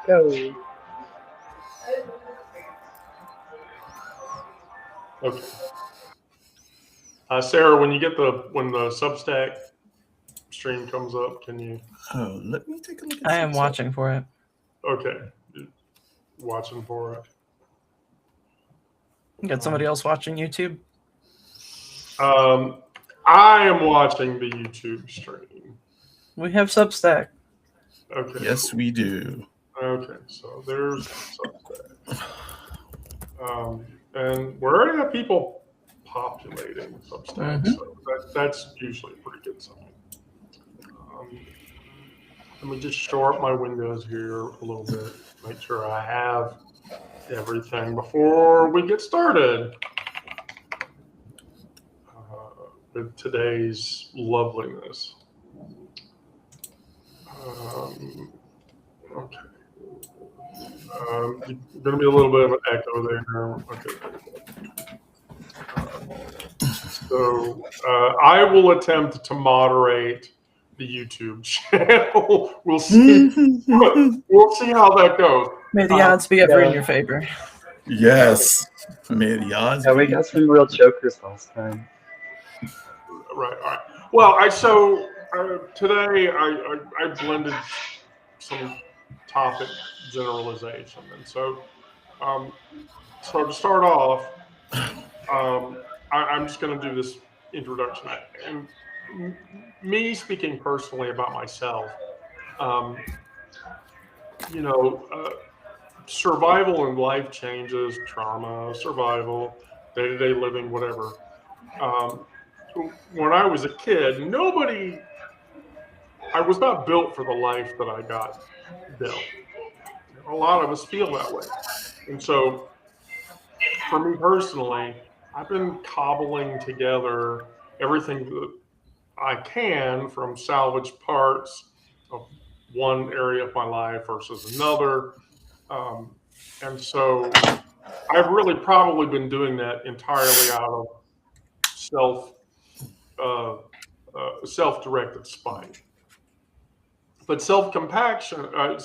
Go. Okay. Sarah, when the Substack stream comes up, can you? Oh, let me take a look. I am watching for it. Okay, watching for it. You got somebody else watching YouTube? I am watching the YouTube stream. We have Substack. Okay. Yes, we do. Okay, so there's Substack. And we already have people populating Substack, so that's usually a pretty good sign. Let me just shore up my windows here a little bit, make sure I have everything before we get started with today's loveliness. Okay. Going to be a little bit of an echo there. Okay. So I will attempt to moderate the YouTube channel. We'll see. We'll see how that goes. May the odds be ever in your favor. Yes. May the odds. Yeah, we got some real jokers last time. Right. All right. Well, today I blended some topic generalization, and so to start off, I'm just going to do this introduction, and me speaking personally about myself. Survival and life changes, trauma, survival, day-to-day living, whatever. When I was a kid, I was not built for the life that I got built. A lot of us feel that way. And so for me personally, I've been cobbling together everything that I can from salvaged parts of one area of my life versus another. And so I've really probably been doing that entirely out of self-directed spite. But self-compassion is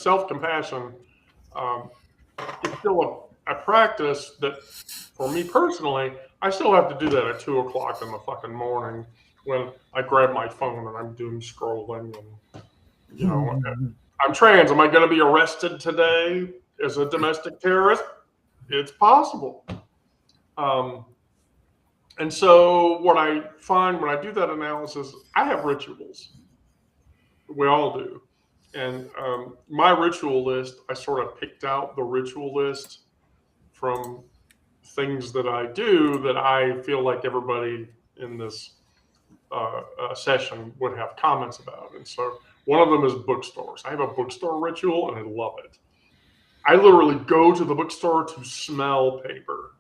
still a practice that, for me personally, I still have to do that at 2 o'clock in the fucking morning when I grab my phone and I'm doom scrolling and, I'm trans. Am I going to be arrested today as a domestic terrorist? It's possible. And so what I find when I do that analysis, I have rituals. We all do. And my ritual list, I sort of picked out the ritual list from things that I do that I feel like everybody in this session would have comments about. And so one of them is bookstores. I have a bookstore ritual and I love it. I literally go to the bookstore to smell paper.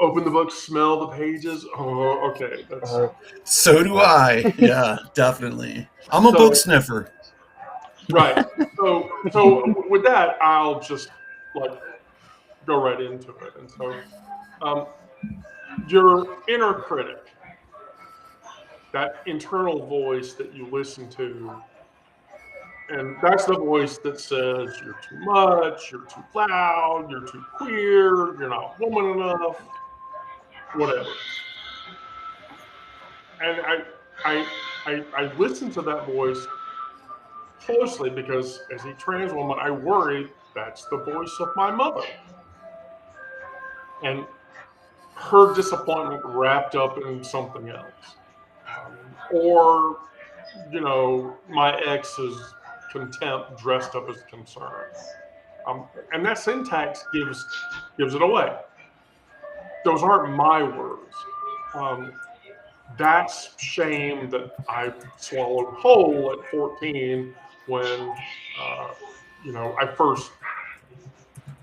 Open the book, smell the pages. Oh, okay. So do I. Yeah, definitely. I'm a book sniffer. Right. So with that, I'll just go right into it. And so your inner critic, that internal voice that you listen to, and that's the voice that says you're too much, you're too loud, you're too queer, you're not woman enough, whatever. And I listen to that voice closely because as a trans woman, I worry that's the voice of my mother. And her disappointment wrapped up in something else. Or, my ex's contempt dressed up as concern. And that syntax gives it away. Those aren't my words. That's shame that I swallowed whole at 14 when, I first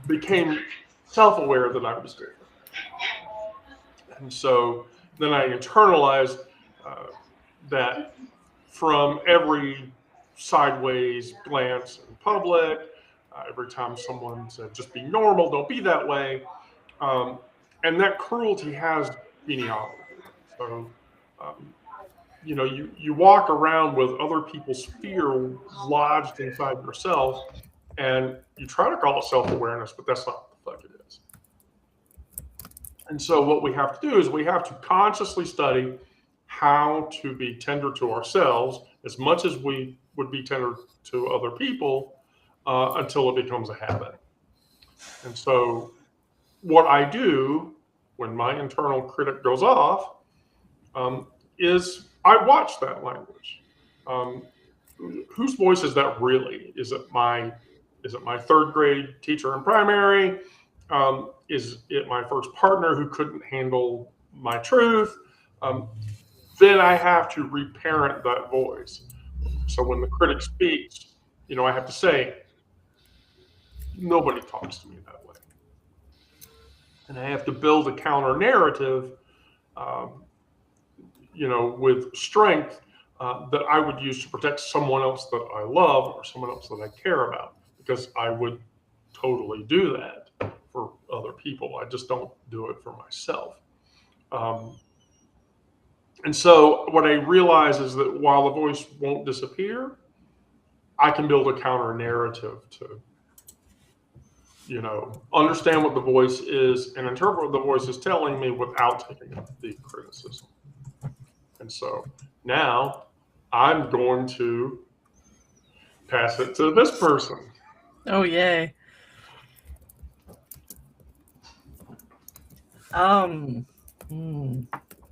became self-aware that I was different. And so then I internalized that from every sideways glance in public, every time someone said, just be normal, don't be that way. And that cruelty has genealogy. So you walk around with other people's fear lodged inside yourself, and you try to call it self-awareness, but that's not what the fuck it is. And so what we have to do is we have to consciously study how to be tender to ourselves as much as we would be tender to other people until it becomes a habit. And so what I do when my internal critic goes off is I watch that language. Whose voice is that really? Is it my third grade teacher in primary? Is it my first partner who couldn't handle my truth? Then I have to reparent that voice. So when the critic speaks, I have to say, nobody talks to me that way. And I have to build a counter narrative, with strength that I would use to protect someone else that I love or someone else that I care about, because I would totally do that for other people. I just don't do it for myself. And so what I realize is that while the voice won't disappear, I can build a counter narrative to, understand what the voice is and interpret what the voice is telling me without taking the criticism. And so now I'm going to pass it to this person. Oh, yay. I mean,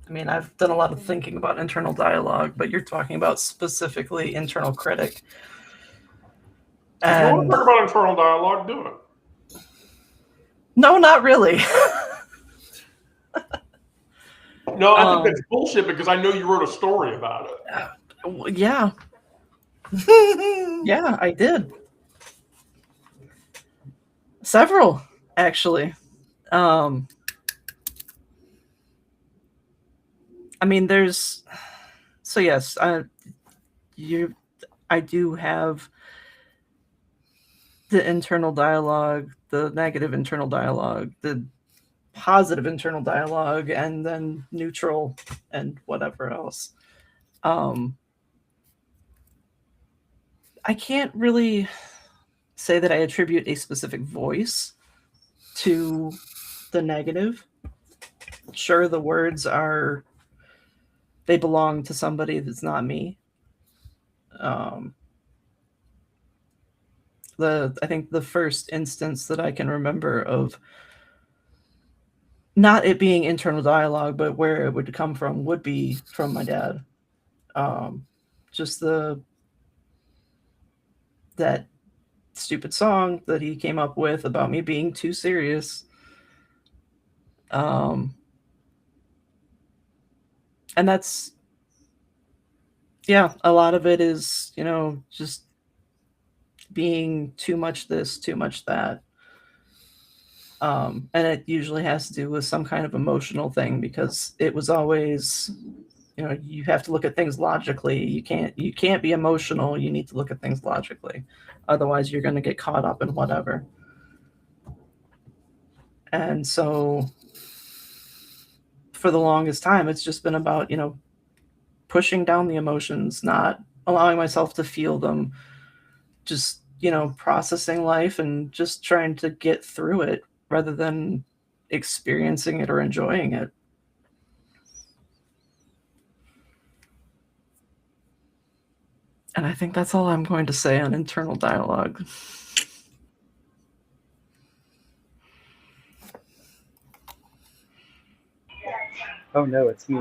I've done a lot of thinking about internal dialogue, but you're talking about specifically internal critic. If you want to talk about internal dialogue, do it. No, not really. No, I think that's bullshit, because I know you wrote a story about it. Yeah. Yeah, I did. Several, actually. I mean, yes, I do have the internal dialogue, the negative internal dialogue, the positive internal dialogue, and then neutral and whatever else. I can't really say that I attribute a specific voice to the negative. Sure, the words they belong to somebody that's not me. I think the first instance that I can remember of not it being internal dialogue, but where it would come from would be from my dad. Just that stupid song that he came up with about me being too serious. And that's, yeah, a lot of it is, just being too much this, too much that. And it usually has to do with some kind of emotional thing, because it was always, you have to look at things logically. You can't be emotional. You need to look at things logically. Otherwise, you're going to get caught up in whatever. And so for the longest time, it's just been about, pushing down the emotions, not allowing myself to feel them, just, processing life and just trying to get through it rather than experiencing it or enjoying it. And I think that's all I'm going to say on internal dialogue. Oh no, it's me.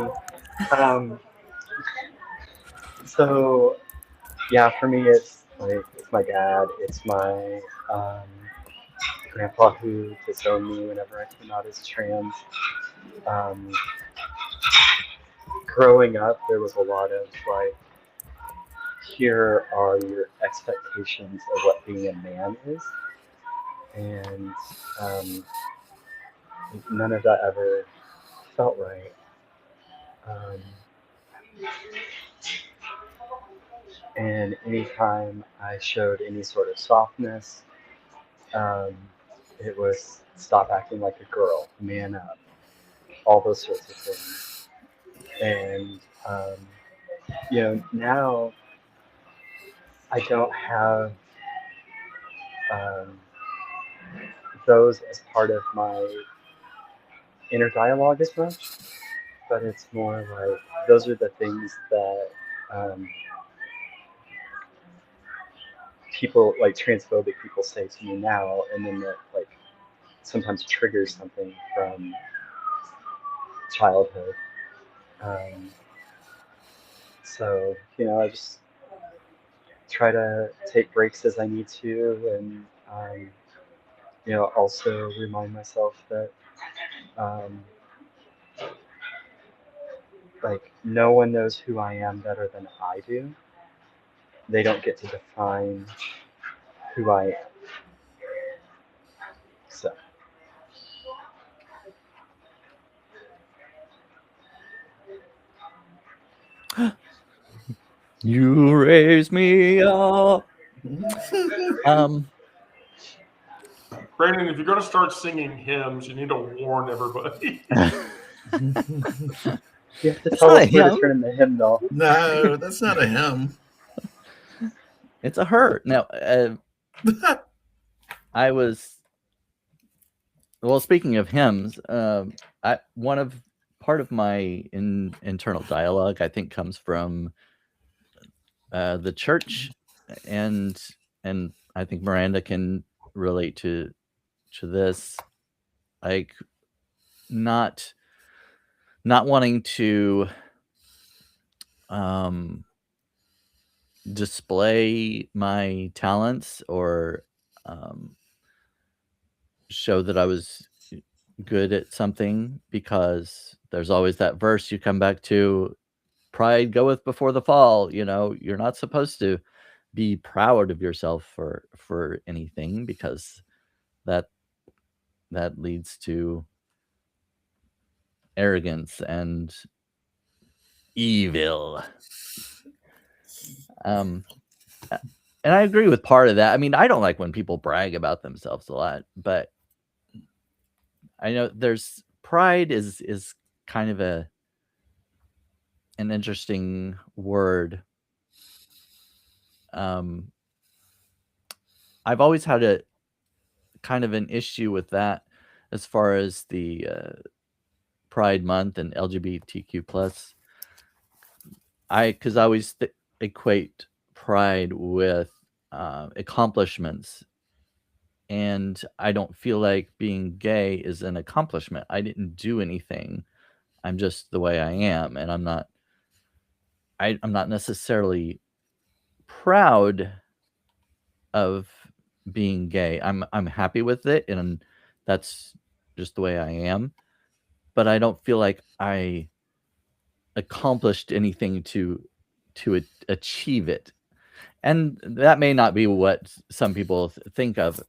So yeah, for me it's my dad, it's my grandpa who disowned me whenever I came out as trans. Growing up, there was a lot of here are your expectations of what being a man is, and none of that ever felt right. And anytime I showed any sort of softness, it was stop acting like a girl, man up, all those sorts of things. And now I don't have um, those as part of my inner dialogue as much, but it's more like those are the things that um, people like transphobic people say to me now, and then that like sometimes triggers something from childhood. Um, so I just try to take breaks as I need to, and also remind myself that um, like no one knows who I am better than I do. They don't get to define who I am. So You raise me up. Brandon, if you're going to start singing hymns, you need to warn everybody. you have to It's tell not us a where to hymn. turn in the hymnal. No, that's not a hymn. It's a her. Now, I was. Well, speaking of hymns, part of my internal dialogue, I think, comes from the church, and I think Miranda can relate to this, like not wanting to display my talents or show that I was good at something, because there's always that verse you come back to, pride goeth before the fall. You're not supposed to be proud of yourself for anything, because that leads to arrogance and evil. And I agree with part of that. I mean, I don't like when people brag about themselves a lot, but I know there's pride is kind of an interesting word. I've always had a kind of an issue with that as far as the Pride Month and LGBTQ plus. Because I always equate pride with accomplishments, and I don't feel like being gay is an accomplishment. I didn't do anything. I'm just the way I am, and I'm not necessarily proud of being gay. I'm happy with it, and that's just the way I am. But I don't feel like I accomplished anything to achieve it. And that may not be what some people think of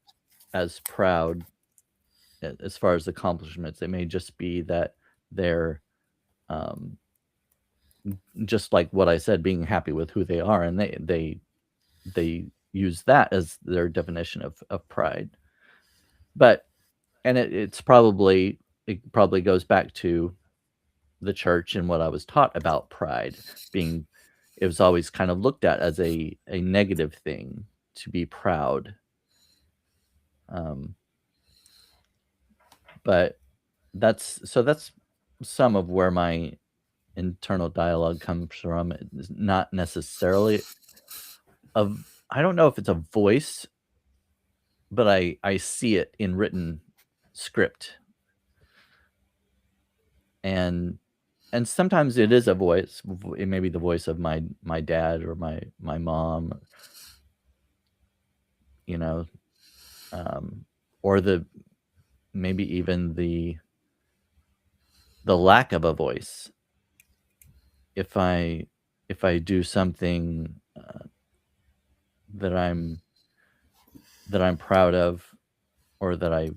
as proud as far as accomplishments. It may just be that they're just like what I said, being happy with who they are, and they use that as their definition of pride. But it probably goes back to the church and what I was taught about pride being. It was always kind of looked at as a negative thing to be proud. But that's some of where my internal dialogue comes from. It's not necessarily I don't know if it's a voice, but I see it in written script. And sometimes it is a voice. It may be the voice of my dad or my mom, or maybe even the lack of a voice. If I do something that I'm proud of, or that I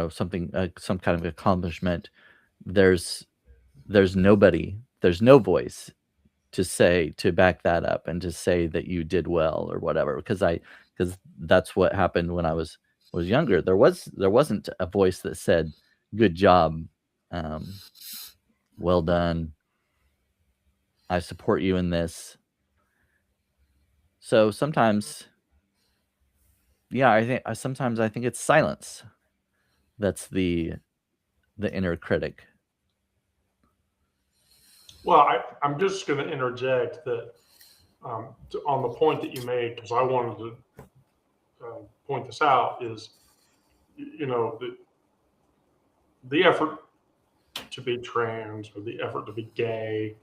something some kind of accomplishment, there's nobody, there's no voice to back that up and to say that you did well or whatever, because that's what happened when I was younger. There wasn't a voice that said good job, well done, I support you in this. So sometimes, yeah, sometimes I think it's silence that's the inner critic. Well, I'm just going to interject that on the point that you made, because I wanted to point this out, is, you know, the effort to be trans, or the effort to be gay,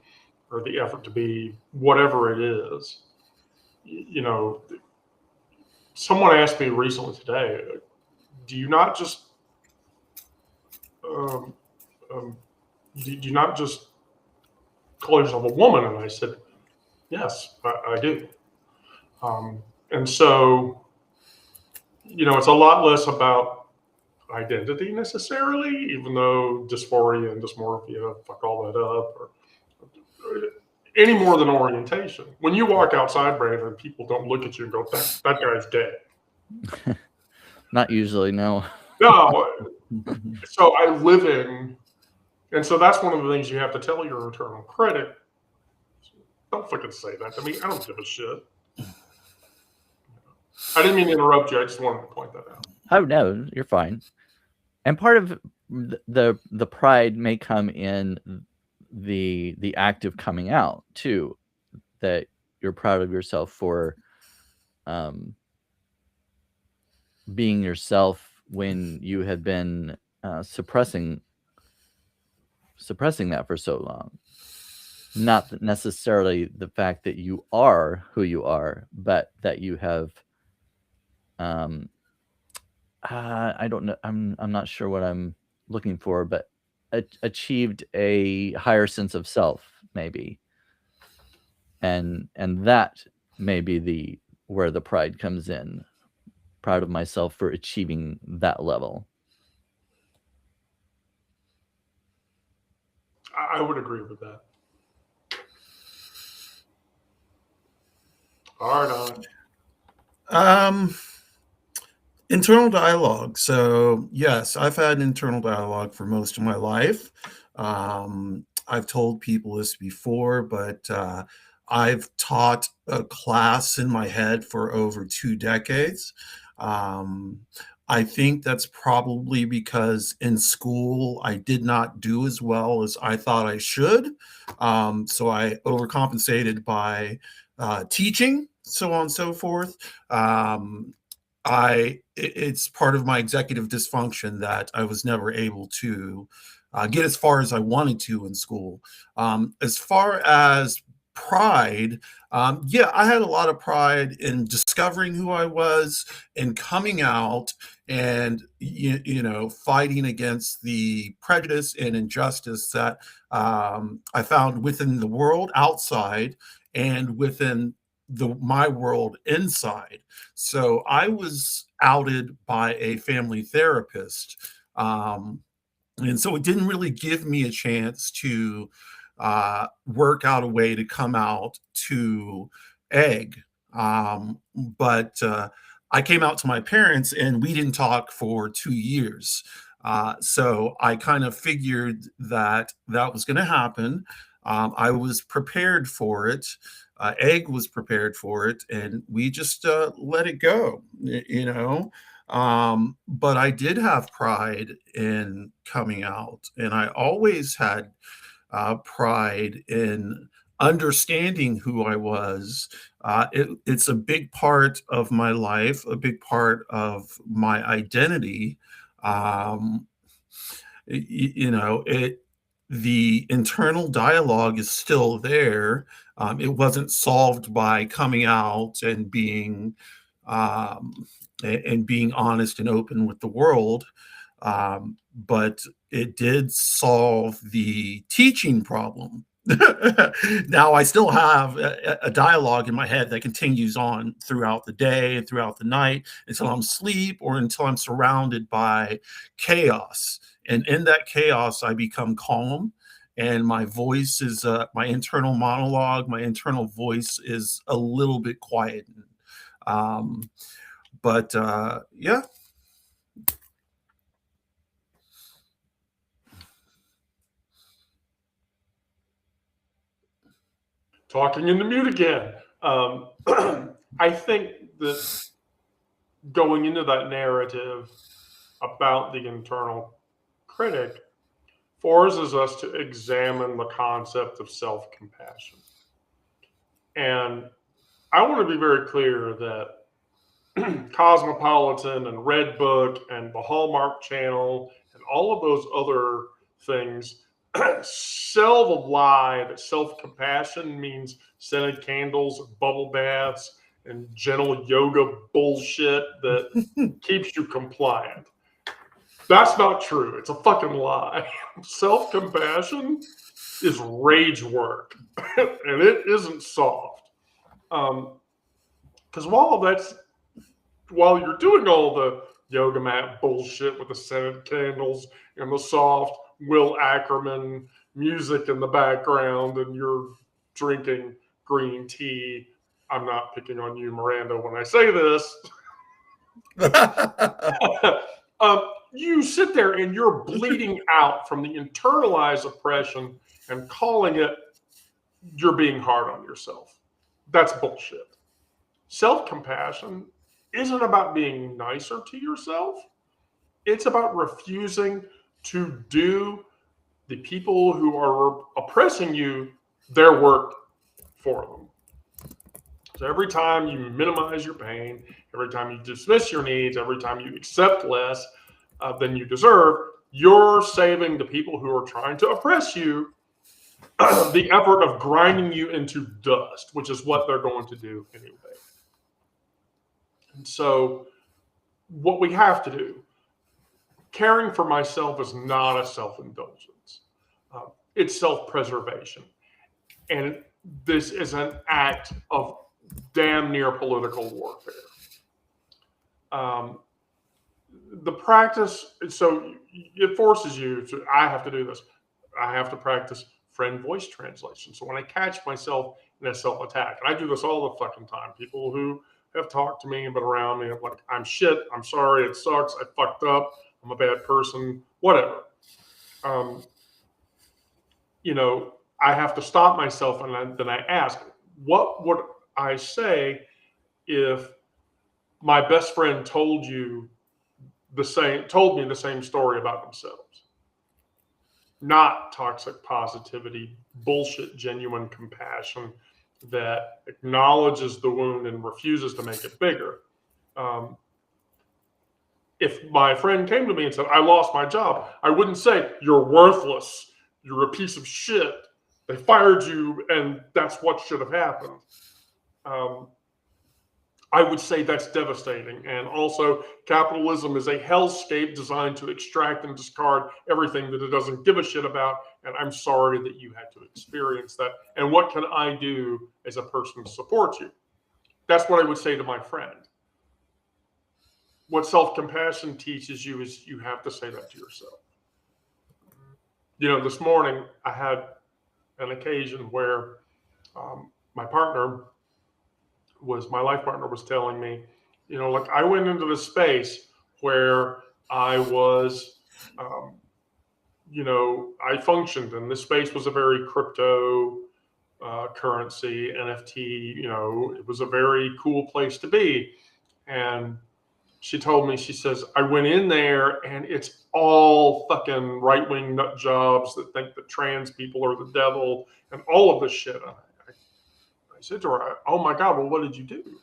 or the effort to be whatever it is. You know, someone asked me recently today, do you not just um, do you not just call yourself a woman? And I said, yes, I do. And so, you know, it's a lot less about identity necessarily, even though dysphoria and dysmorphia fuck all that up, or any more than orientation. When you walk outside, Brandon, people don't look at you and go, that guy's gay. Not usually, no. No. So I live in, and so that's one of the things you have to tell your internal critic. Don't fucking say that to me. I don't give a shit. I didn't mean to interrupt you. I just wanted to point that out. Oh no, you're fine. And part of the pride may come in the act of coming out too, that you're proud of yourself for being yourself when you have been suppressing that for so long. Not necessarily the fact that you are who you are, but that you have I don't know, I'm not sure what I'm looking for, but achieved a higher sense of self, maybe. And that may be where the pride comes in. Proud of myself for achieving that level. I would agree with that. All right. Internal dialogue. So yes, I've had internal dialogue for most of my life. I've told people this before, but I've taught a class in my head for over 2 decades. I think that's probably because in school I did not do as well as I thought I should. So I overcompensated by teaching, so on and so forth. It's part of my executive dysfunction that I was never able to get as far as I wanted to in school. As far as pride, yeah, I had a lot of pride in discovering who I was and coming out and you know, fighting against the prejudice and injustice that I found within the world outside and within my world inside. So I was outed by a family therapist. And so it didn't really give me a chance to work out a way to come out to Egg. But I came out to my parents and we didn't talk for 2 years. So I kind of figured that was going to happen. I was prepared for it. Egg was prepared for it, and we just let it go, you know. But I did have pride in coming out, and I always had pride in understanding who I was. It's a big part of my life, a big part of my identity. You know, the internal dialogue is still there. It wasn't solved by coming out and being honest and open with the world, but it did solve the teaching problem. Now I still have a dialogue in my head that continues on throughout the day and throughout the night until I'm asleep or until I'm surrounded by chaos. And in that chaos, I become calm, and my voice is my internal monologue. My internal voice is a little bit quietened. But yeah. talking in the mute again. I think that going into that narrative about the internal critic forces us to examine the concept of self-compassion. And I want to be very clear that Cosmopolitan and Red Book and the Hallmark Channel and all of those other things sell the lie that self-compassion means scented candles, bubble baths, and gentle yoga bullshit that keeps you compliant. That's not true. It's a fucking lie. Self-compassion is rage work, and it isn't soft. Because while you're doing all the yoga mat bullshit with the scented candles and the soft Will Ackerman music in the background, and you're drinking green tea. I'm not picking on you, Miranda, when I say this. You sit there and you're bleeding out from the internalized oppression and calling it you're being hard on yourself. That's bullshit. Self-compassion isn't about being nicer to yourself. It's about refusing to do the people who are oppressing you their work for them. So every time you minimize your pain, every time you dismiss your needs, every time you accept less than you deserve, you're saving the people who are trying to oppress you the effort of grinding you into dust, which is what they're going to do anyway. And so what we have to do, caring for myself is not a self-indulgence. It's self-preservation. And this is an act of damn near political warfare. The practice, so it forces you to, I have to do this. I have to practice friend voice translation. So when I catch myself in a self-attack, and I do this all the fucking time, people who have talked to me and been around me, I'm like, I'm shit, I'm sorry, it sucks, I fucked up, I'm a bad person, whatever. I have to stop myself, and then I ask, what would I say if my best friend told me the same story about themselves? Not toxic positivity, bullshit, genuine compassion that acknowledges the wound and refuses to make it bigger. If my friend came to me and said, I lost my job, I wouldn't say, you're worthless, you're a piece of shit, they fired you, and that's what should have happened. I would say that's devastating. And also, capitalism is a hellscape designed to extract and discard everything that it doesn't give a shit about. And I'm sorry that you had to experience that. And what can I do as a person to support you? That's what I would say to my friend. What self-compassion teaches you is you have to say that to yourself. This morning I had an occasion where my life partner was telling me, I went into this space where I was, I functioned, and this space was a very crypto currency, NFT, it was a very cool place to be. And she told me, she says, I went in there and it's all fucking right-wing nut jobs that think that trans people are the devil and all of this shit. I said to her, oh my God, well, what did you do?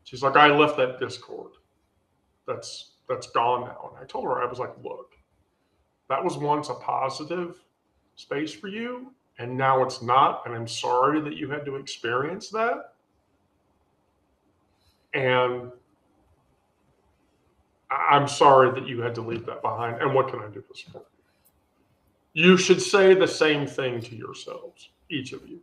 She's like, I left that Discord. That's gone now. And I told her, I was like, look, that was once a positive space for you, and now it's not. And I'm sorry that you had to experience that. And I'm sorry that you had to leave that behind. And what can I do to support you? You should say the same thing to yourselves, each of you.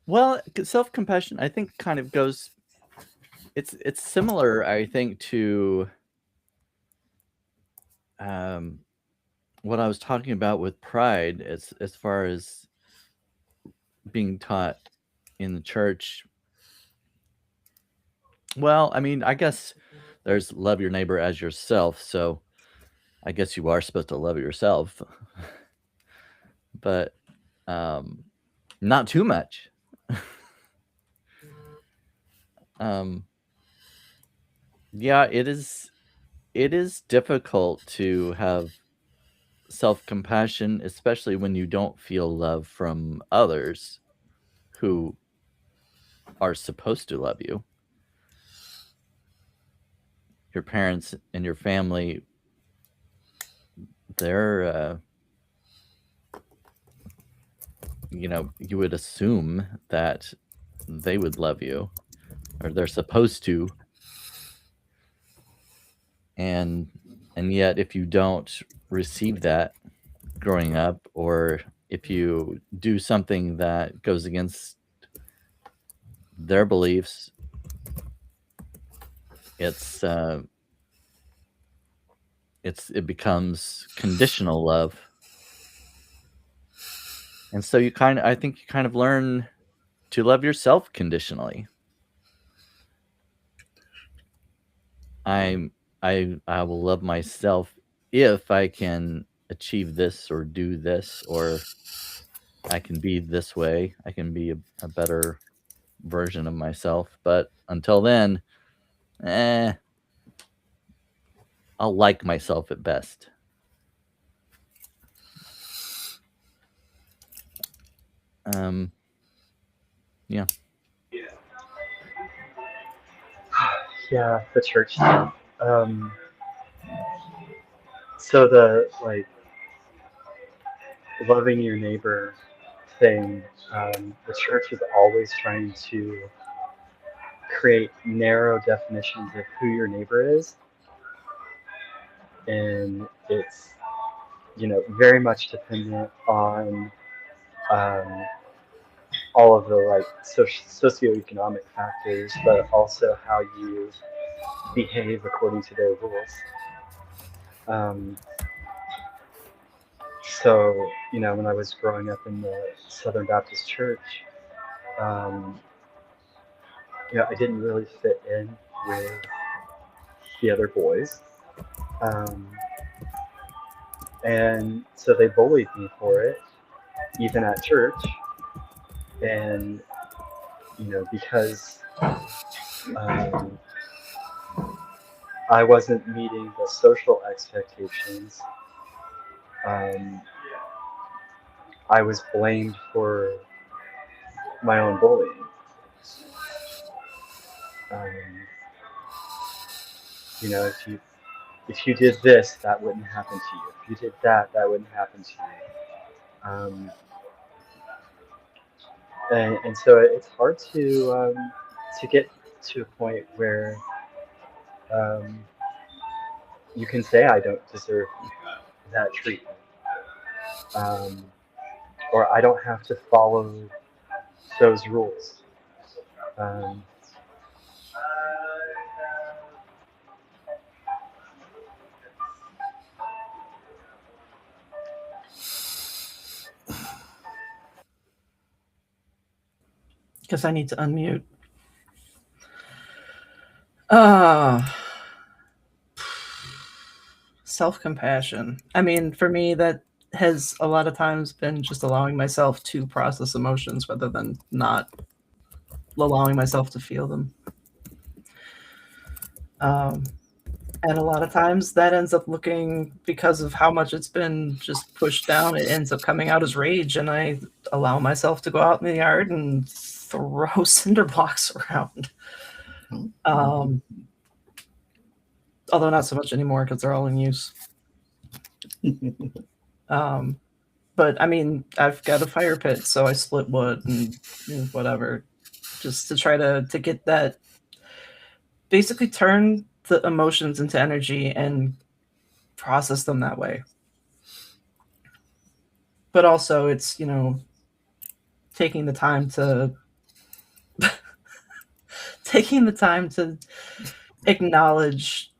Well, self-compassion, I think, kind of goes. It's similar, I think, to what I was talking about with pride, as far as being taught in the church, well, I mean, I guess there's love your neighbor as yourself. So I guess you are supposed to love yourself, but not too much. um, yeah, it is difficult to have self-compassion, especially when you don't feel love from others who are supposed to love you. Your parents and your family, they're you would assume that they would love you, or they're supposed to, and yet if you don't receive that growing up, or if you do something that goes against their beliefs, it becomes conditional love. And so I think you kind of learn to love yourself conditionally. I will love myself if I can achieve this or do this, or I can be this way. I can be a better version of myself. But until then, I'll like myself at best. Yeah. Yeah, the church thing. So the like loving your neighbor thing, the church is always trying to create narrow definitions of who your neighbor is, and it's very much dependent on all of the like socioeconomic factors, but also how you behave according to their rules. So, when I was growing up in the Southern Baptist Church, I didn't really fit in with the other boys. And so they bullied me for it, even at church. And, because I wasn't meeting the social expectations, I was blamed for my own bullying. If you did this, that wouldn't happen to you. If you did that, that wouldn't happen to you. And so it's hard to get to a point where you can say I don't deserve that treatment, or I don't have to follow those rules. Because I need to unmute. Self-compassion. I mean, for me, that has a lot of times been just allowing myself to process emotions rather than not allowing myself to feel them. And a lot of times that ends up looking, because of how much it's been just pushed down, it ends up coming out as rage, and I allow myself to go out in the yard and throw cinder blocks around. Although not so much anymore because they're all in use. But I mean, I've got a fire pit, so I split wood and whatever, just to try to get that, basically turn the emotions into energy and process them that way. But also it's, taking the time to acknowledge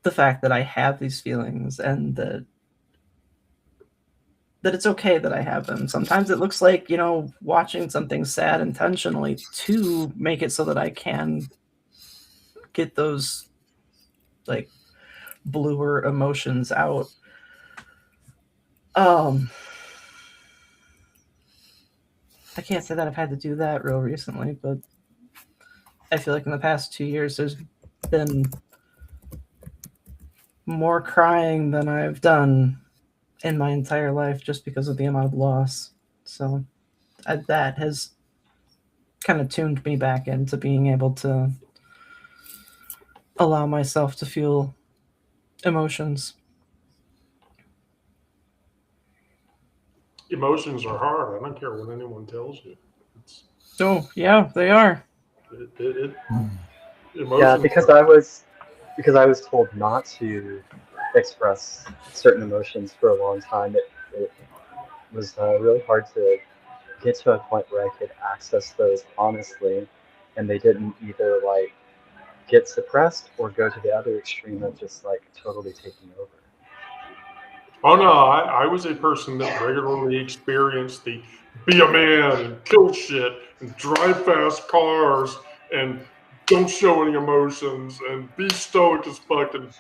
the fact that I have these feelings, and that that it's okay that I have them. Sometimes it looks like, watching something sad intentionally to make it so that I can get those like bluer emotions out. I can't say that I've had to do that real recently, but I feel like in the past 2 years there's been more crying than I've done in my entire life just because of the amount of loss. So that has kind of tuned me back into being able to allow myself to feel emotions. Emotions are hard. I don't care what anyone tells you. Oh, yeah, they are. Emotions. Yeah, because I was told not to express certain emotions for a long time. It was really hard to get to a point where I could access those honestly, and they didn't either like get suppressed or go to the other extreme of just like totally taking over. Oh no, I was a person that regularly experienced the be a man and kill shit and drive fast cars and don't show any emotions and be stoic as fuck and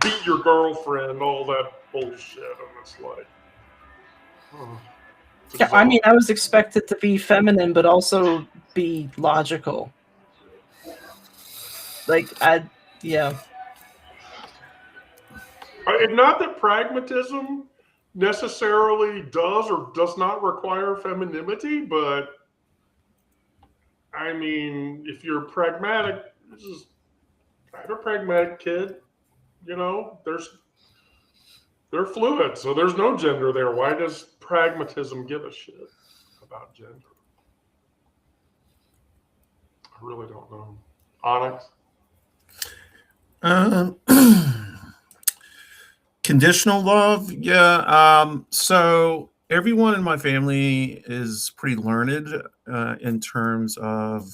beat your girlfriend, all that bullshit. And it's like, it's Yeah, I mean, I was expected to be feminine, but also be logical. Yeah. Not that pragmatism necessarily does or does not require femininity, but I mean, if you're pragmatic, I have a pragmatic kid, they're fluid, so there's no gender there. Why does pragmatism give a shit about gender? I really don't know. Onyx? Conditional love, yeah. So everyone in my family is pretty learned in terms of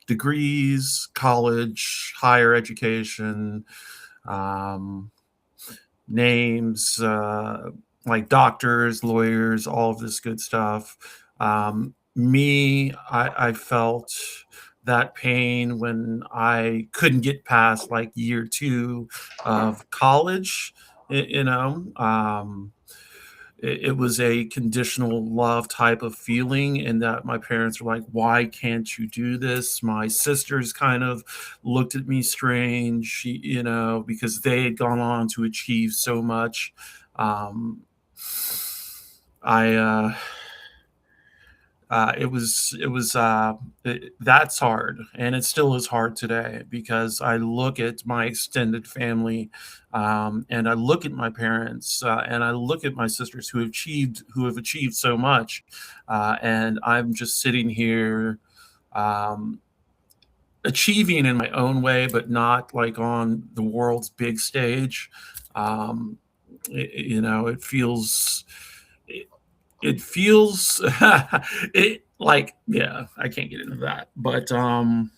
degrees, college, higher education, names, like doctors, lawyers, all of this good stuff. I felt that pain when I couldn't get past like year 2 of college. It was a conditional love type of feeling, and that my parents were like, why can't you do this? My sisters kind of looked at me strange, because they had gone on to achieve so much. That's hard, and it still is hard today, because I look at my extended family, and I look at my parents, and I look at my sisters who have achieved so much, and I'm just sitting here, achieving in my own way, but not like on the world's big stage. It feels. It feels yeah, I can't get into that, but I'm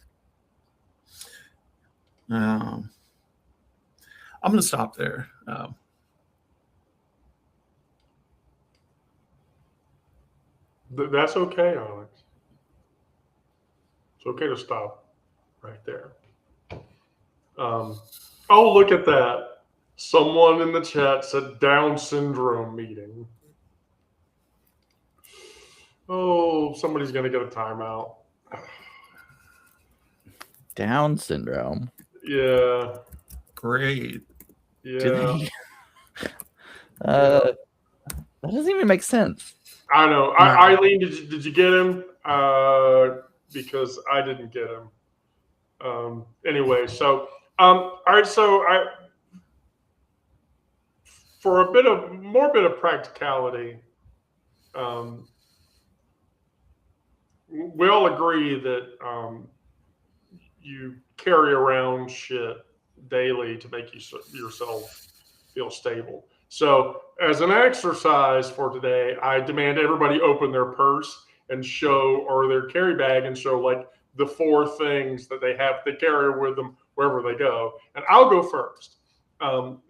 gonna stop there. That's okay, Alex. It's okay to stop right there. Oh, look at that. Someone in the chat said Down syndrome meeting. Oh, somebody's going to get a timeout. Down syndrome. Yeah. Great. Yeah. That doesn't even make sense. I know. Eileen, did you get him? Because I didn't get him. Anyway, so all right. So for a bit of practicality, we all agree that you carry around shit daily to make yourself feel stable. So as an exercise for today, I demand everybody open their purse and show, or their carry bag, and show like the 4 things that they carry with them wherever they go. And I'll go first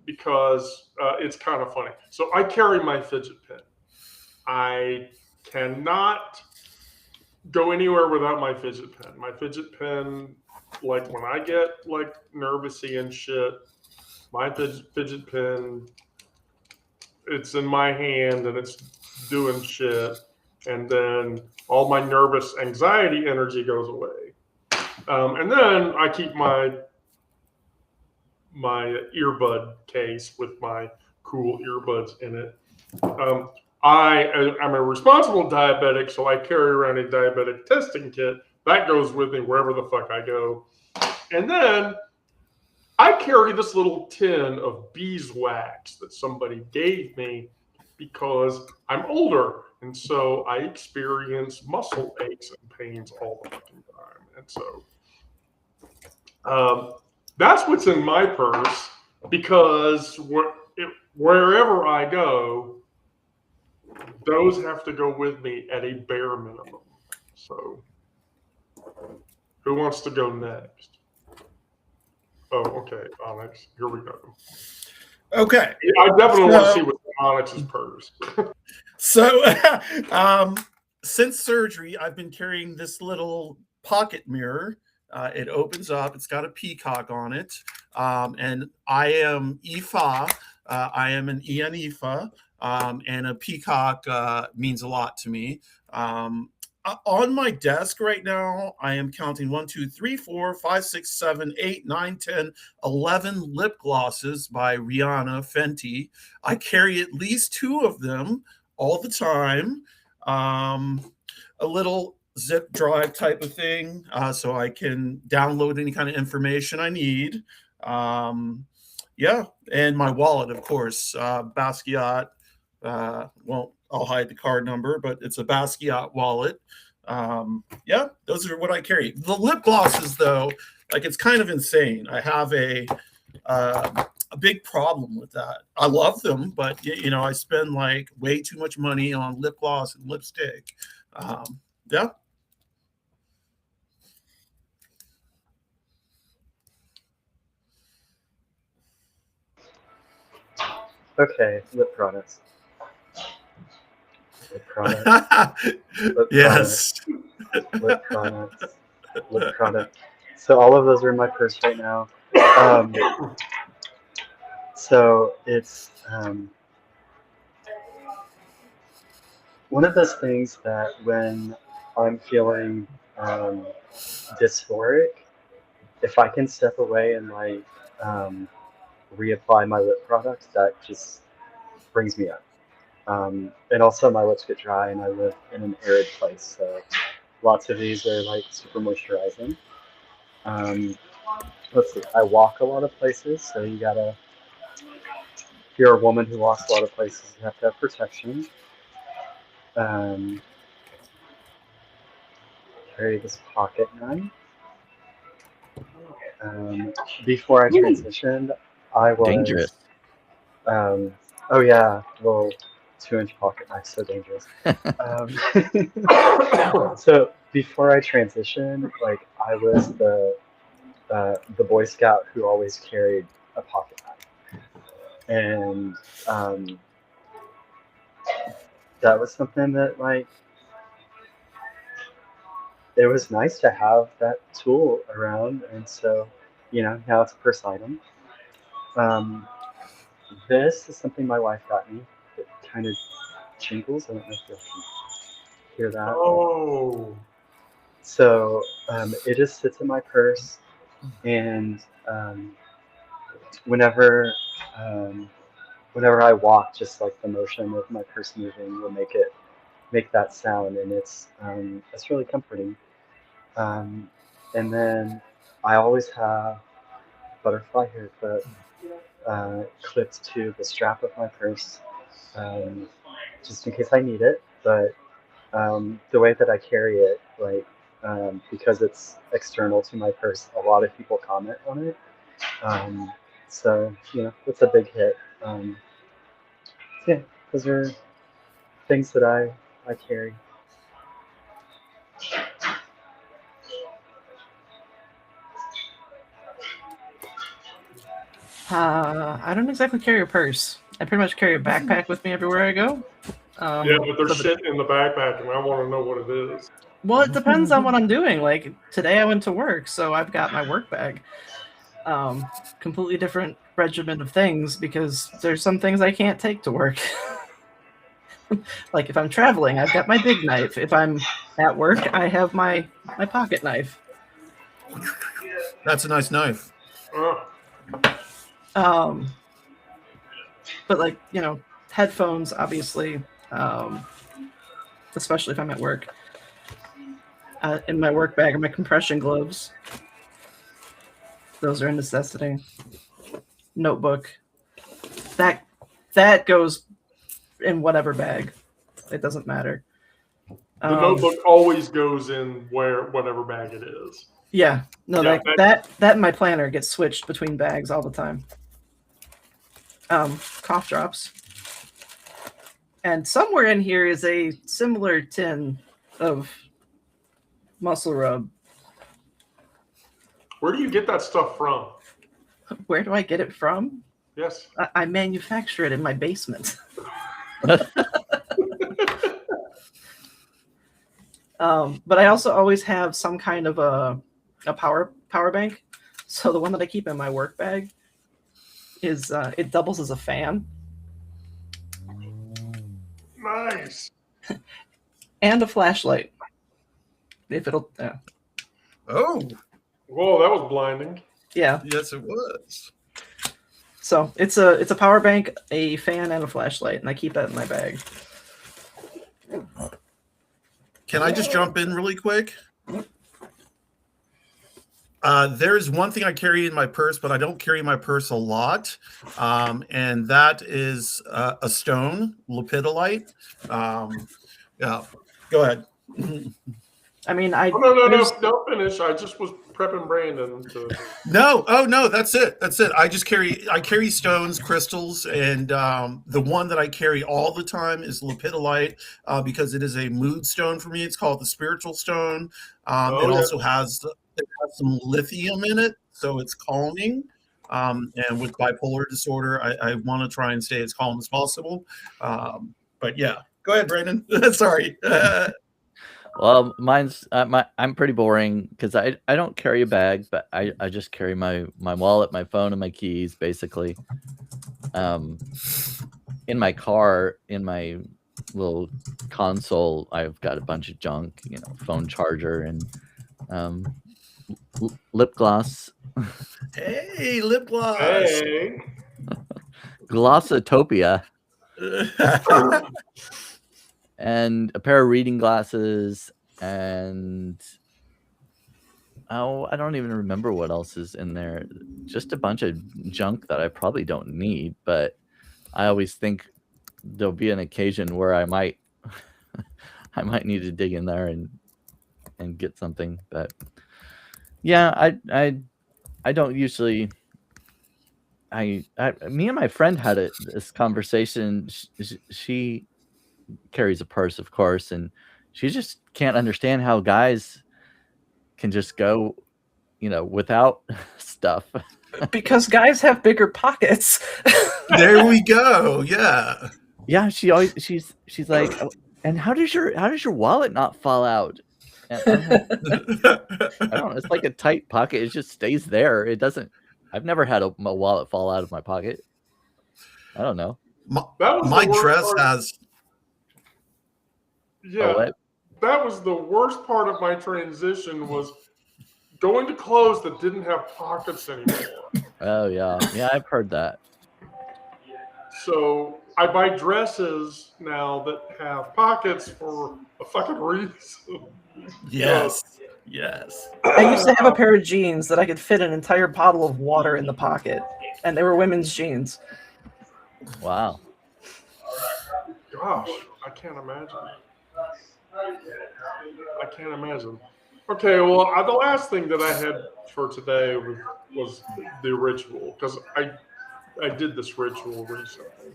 because it's kind of funny. So I carry my fidget pin. I cannot go anywhere without my fidget pen. My fidget pen, like when I get like nervousy and shit, my fidget pen, it's in my hand and it's doing shit. And then all my nervous anxiety energy goes away. And then I keep my earbud case with my cool earbuds in it. I'm a responsible diabetic, so I carry around a diabetic testing kit. That goes with me wherever the fuck I go. And then I carry this little tin of beeswax that somebody gave me because I'm older. And so I experience muscle aches and pains all the fucking time. And so that's what's in my purse, because wherever I go, those have to go with me at a bare minimum. So, who wants to go next? Oh, okay, Onyx. Here we go. Okay. I definitely want to see what's in Onyx's purse. So, since surgery, I've been carrying this little pocket mirror. It opens up. It's got a peacock on it. And I am IFA. I am an EN-IFA. And a peacock means a lot to me. On my desk right now, I am counting 1, 2, 3, 4, 5, 6, 7, 8, 9, 10, 11 lip glosses by Rihanna Fenty. I carry at least 2 of them all the time. A little zip drive type of thing, so I can download any kind of information I need. Yeah, and my wallet, of course, Basquiat. I'll hide the card number, but it's a Basquiat wallet. Yeah, those are what I carry. The lip glosses, though, like, it's kind of insane. I have a big problem with that. I love them, but you know, I spend like way too much money on lip gloss and lipstick. Yeah. Okay, lip products. Lip products. Lip Yes. products. Lip products. Lip products. So all of those are in my purse right now. So it's one of those things that when I'm feeling dysphoric, if I can step away and like reapply my lip products, that just brings me up. And also my lips get dry, and I live in an arid place, so lots of these are like super moisturizing. Let's see, I walk a lot of places, so you gotta, if you're a woman who walks a lot of places, you have to have protection. Carry this pocket knife. Before I transitioned, I was Dangerous. Oh yeah, well, 2-inch pocket knife, so dangerous. So before I transitioned, like, I was the Boy Scout who always carried a pocket knife, and that was something that, like, it was nice to have that tool around, and so, you know, now it's a purse item. This is something my wife got me. It kind of jingles. I don't know if you can hear that. Oh. So it just sits in my purse, and whenever I walk, just like the motion of my purse moving will make that sound, and it's really comforting. And then I always have butterfly hair clip clipped to the strap of my purse, just in case I need it. But the way that I carry it, like, because it's external to my purse, a lot of people comment on it. So, you know, it's a big hit. Yeah, those are things that I carry. I don't exactly carry a purse. I pretty much carry a backpack with me everywhere I go. Yeah, but there's so shit in the backpack, and I want to know what it is. well, it depends on what I'm doing. Like today I went to work, so I've got my work bag. Completely different regimen of things because there's some things I can't take to work. Like if I'm traveling, I've got my big knife. If I'm at work, I have my pocket knife. That's a nice knife. But like, headphones, obviously, especially if I'm at work. In my work bag are my compression gloves. Those are a necessity. Notebook. That goes in whatever bag. It doesn't matter. The notebook always goes in whatever bag it is. Yeah. No, Yeah, that and my planner gets switched between bags all the time. Cough drops. And somewhere in here is a similar tin of muscle rub. Where do you get that stuff from? Where do I get it from? Yes. I manufacture it in my basement. But I also always have some kind of a power bank. So the one that I keep in my work bag is it doubles as a fan. Nice. And a flashlight. If it'll Oh, Whoa, that was blinding. yeah. yes, it was. So it's a power bank, a fan, and a flashlight, and I keep that in my bag. Can I just jump in really quick? There's one thing I carry in my purse, but I don't carry my purse a lot, and that is a stone, lepidolite. Yeah, go ahead. I mean, No, don't finish. I just was prepping Brandon to. No, oh no, that's it. I carry stones, crystals, and the one that I carry all the time is lepidolite because it is a mood stone for me. It's called the spiritual stone. It also has some lithium in it, so it's calming. And with bipolar disorder, I want to try and stay as calm as possible. But yeah, go ahead, Brandon. Sorry. Well, mine's I'm pretty boring because I don't carry a bag, but I just carry my wallet, my phone, and my keys basically. In my car, in my little console, I've got a bunch of junk, phone charger and lip gloss. Hey, lip gloss. Hey. Glossotopia. And a pair of reading glasses, and I don't even remember what else is in there. Just a bunch of junk that I probably don't need, but I always think there'll be an occasion where I might need to dig in there and get something. But yeah, I don't usually. Me and my friend had this conversation. She carries a purse, of course, and she just can't understand how guys can just go, without stuff. because guys have bigger pockets. There we go. Yeah. Yeah, she's like, "Oh, and how does your wallet not fall out?" And I don't know. It's like a tight pocket. It just stays there. It doesn't. I've never had a wallet fall out of my pocket. I don't know. My dress has. Yeah, that was the worst part of my transition was going to clothes that didn't have pockets anymore. Oh yeah, I've heard that. So I buy dresses now that have pockets for a fucking reason. Yes. I used to have a pair of jeans that I could fit an entire bottle of water in the pocket, and they were women's jeans. Wow. Gosh, I can't imagine. Okay, well, the last thing that I had for today was the ritual, because I did this ritual recently.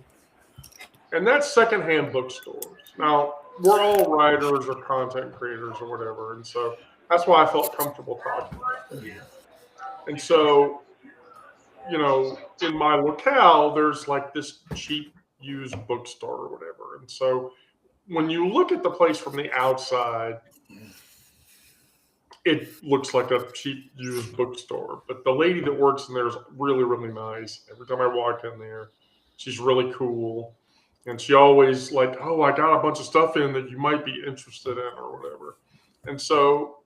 And that's secondhand bookstores. Now, we're all writers or content creators or whatever, and so that's why I felt comfortable talking about it. And so, in my locale, there's like this cheap used bookstore or whatever. And so when you look at the place from the outside, it looks like a cheap used bookstore. But the lady that works in there is really, really nice. Every time I walk in there, she's really cool. And she always like, oh, I got a bunch of stuff in that you might be interested in or whatever. And so,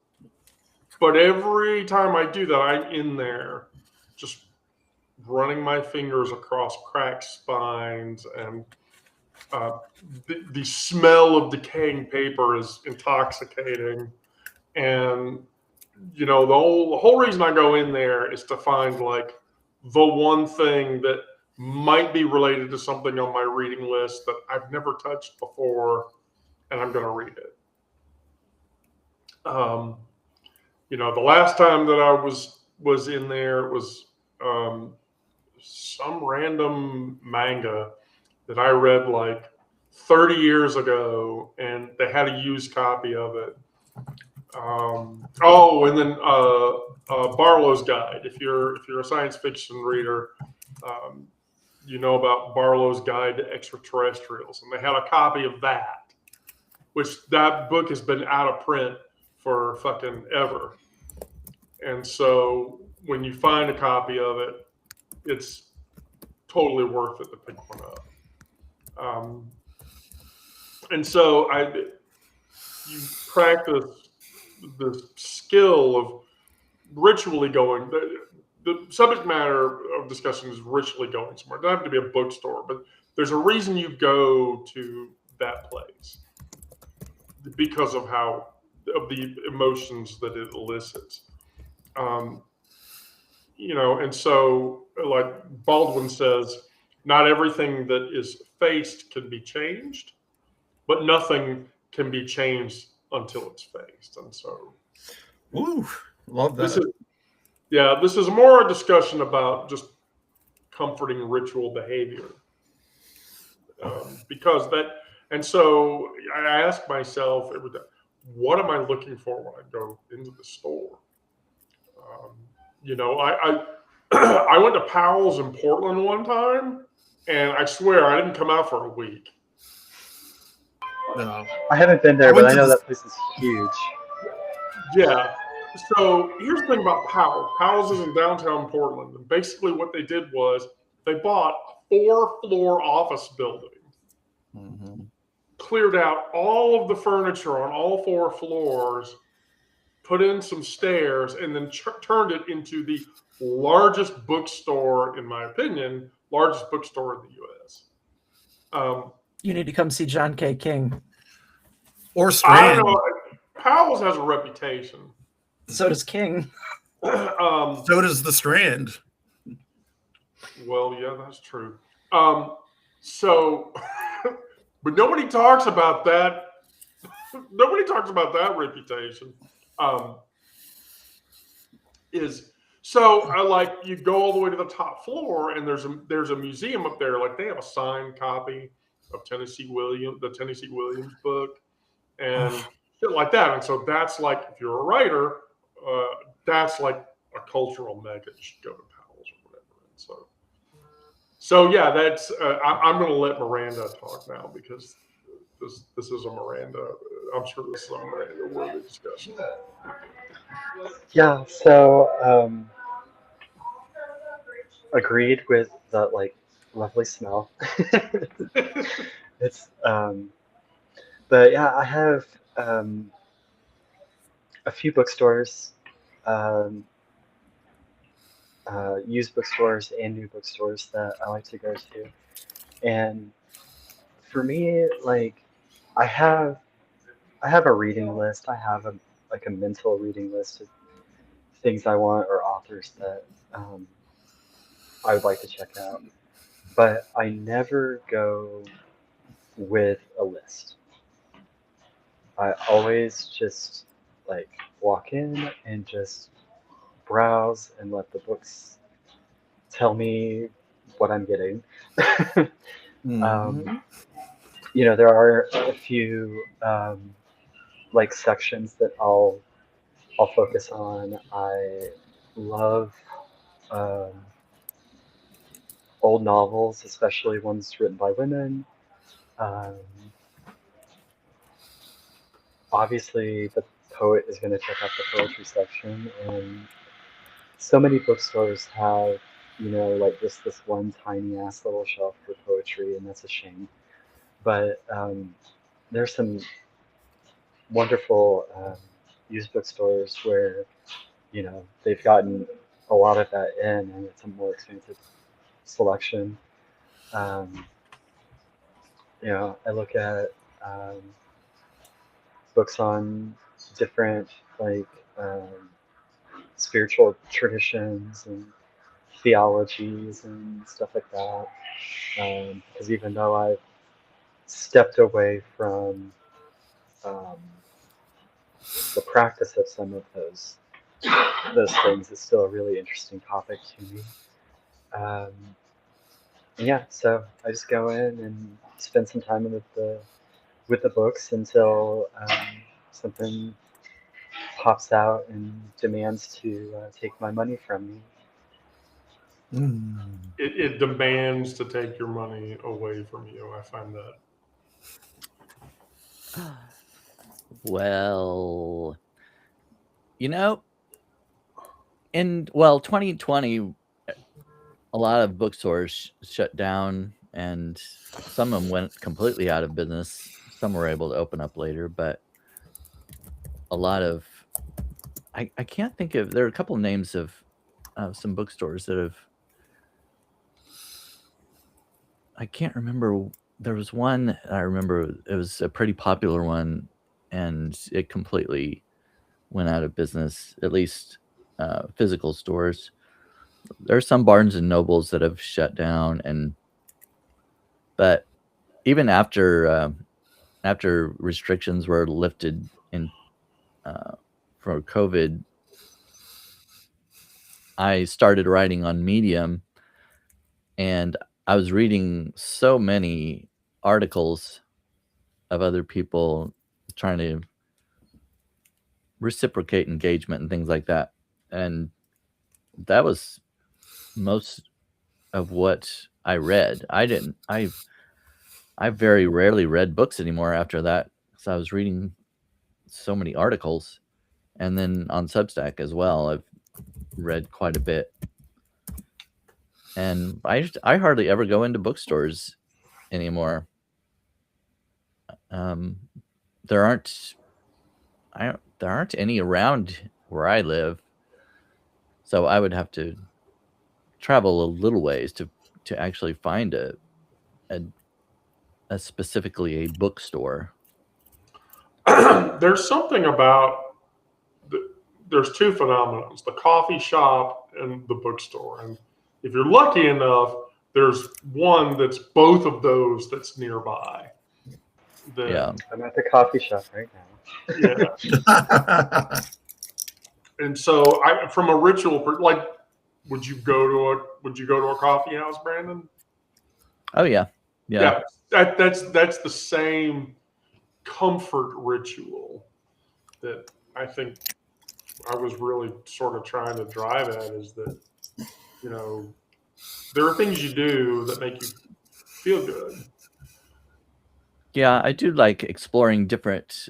but every time I do that, I'm in there just running my fingers across cracked spines, and the smell of decaying paper is intoxicating. And the whole reason I go in there is to find like the one thing that might be related to something on my reading list that I've never touched before, and I'm going to read it. The last time that I was in there was some random manga that I read like 30 years ago, and they had a used copy of it. And then Barlow's Guide. If you're a science fiction reader, you know about Barlow's Guide to Extraterrestrials, and they had a copy of that, which that book has been out of print for fucking ever. And so when you find a copy of it, it's totally worth it to pick one up. And so you practice the skill of ritually going. The subject matter of discussion is ritually going somewhere. It doesn't have to be a bookstore, but there's a reason you go to that place because of the emotions that it elicits. And so like Baldwin says, not everything that is faced can be changed, but nothing can be changed until it's faced. And so, Ooh, love that. This is more a discussion about just comforting ritual behavior. And so I ask myself every day, what am I looking for when I go into the store? I went to Powell's in Portland one time, and I swear I didn't come out for a week. No. I haven't been there, but I know that place is huge. Yeah. So here's the thing about Powell's. Powell's is in downtown Portland, and basically what they did was they bought a 4-floor office building, cleared out all of the furniture on all 4 floors, put in some stairs, and then turned it into the largest bookstore, in my opinion, largest bookstore in the U.S. You need to come see John K. King. Or Strand. I don't know. Powell's has a reputation. So does King. So does the Strand. Well, yeah, that's true. But nobody talks about that. Nobody talks about that reputation. You go all the way to the top floor, and there's a museum up there. Like, they have a signed copy of the Tennessee Williams book, and shit like that. And so that's like, if you're a writer, that's like a cultural mecca. You should go to Powell's or whatever. And so yeah, that's. I'm going to let Miranda talk now, because this is a Miranda. I'm sure this is a Miranda-worthy discussion. Yeah, so agreed with that, like, lovely smell. It's but yeah, I have a few bookstores, used bookstores and new bookstores that I like to go to. And for me, like, I have a reading list. I have a mental reading list of things I want, or authors that I would like to check out. But I never go with a list. I always just like walk in and just browse and let the books tell me what I'm getting. There are a few like sections that I'll focus on. I love old novels, especially ones written by women. obviously the poet is going to check out the poetry section, and so many bookstores have, like just this one tiny ass little shelf for poetry, and that's a shame. But there's some wonderful used bookstores where, they've gotten a lot of that in, and it's a more expansive selection. Um, I look at um, books on different like um, spiritual traditions and theologies and stuff like that. Because even though I've stepped away from um, the practice of some of those things, it's still a really interesting topic to me. Um, and yeah, so I just go in and spend some time with the books until something pops out and demands to take my money from me. It demands to take your money away from you. I find that. Well, in 2020, a lot of bookstores shut down, and some of them went completely out of business. Some were able to open up later, but a lot of I can't think of. There are a couple of names of some bookstores that have. I can't remember. There was one I remember. It was a pretty popular one, and it completely went out of business. At least physical stores. There are some Barnes and Nobles that have shut down, but even after restrictions were lifted in for COVID, I started writing on Medium, and I was reading so many articles of other people trying to reciprocate engagement and things like that. And that was most of what I read. I very rarely read books anymore after that, because I was reading so many articles. And then on Substack as well, I've read quite a bit. And I hardly ever go into bookstores anymore. There aren't any around where I live, so I would have to travel a little ways to actually find a specifically a bookstore. There's something about there's two phenomena: the coffee shop and the bookstore. And if you're lucky enough, there's one that's both of those that's nearby. Yeah. I'm at the coffee shop right now. Yeah. And so, from a ritual, like, would you go to a coffee house, Brandon? Oh yeah. Yeah. That's the same comfort ritual that I think I was really sort of trying to drive at, is that, there are things you do that make you feel good. Yeah, I do like exploring different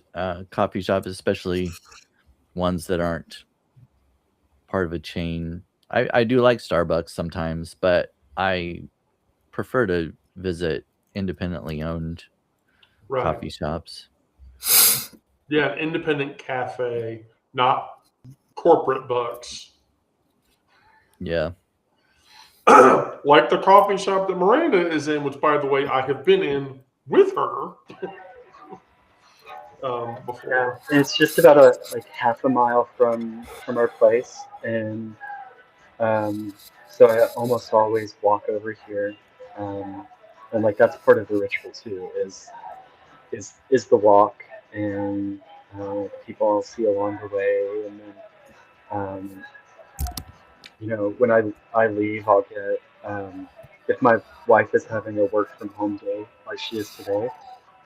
coffee shops, especially ones that aren't part of a chain. I do like Starbucks sometimes, but I prefer to visit independently owned coffee shops. Yeah, an independent cafe, not corporate bucks. Yeah. Like the coffee shop that Miranda is in, which, by the way, I have been in with her before. Yeah, and it's just about half a mile from our place, and so I almost always walk over here, and that's part of the ritual too. Is the walk, and the people I'll see along the way, and then when I leave, I'll get if my wife is having a work from home day like she is today,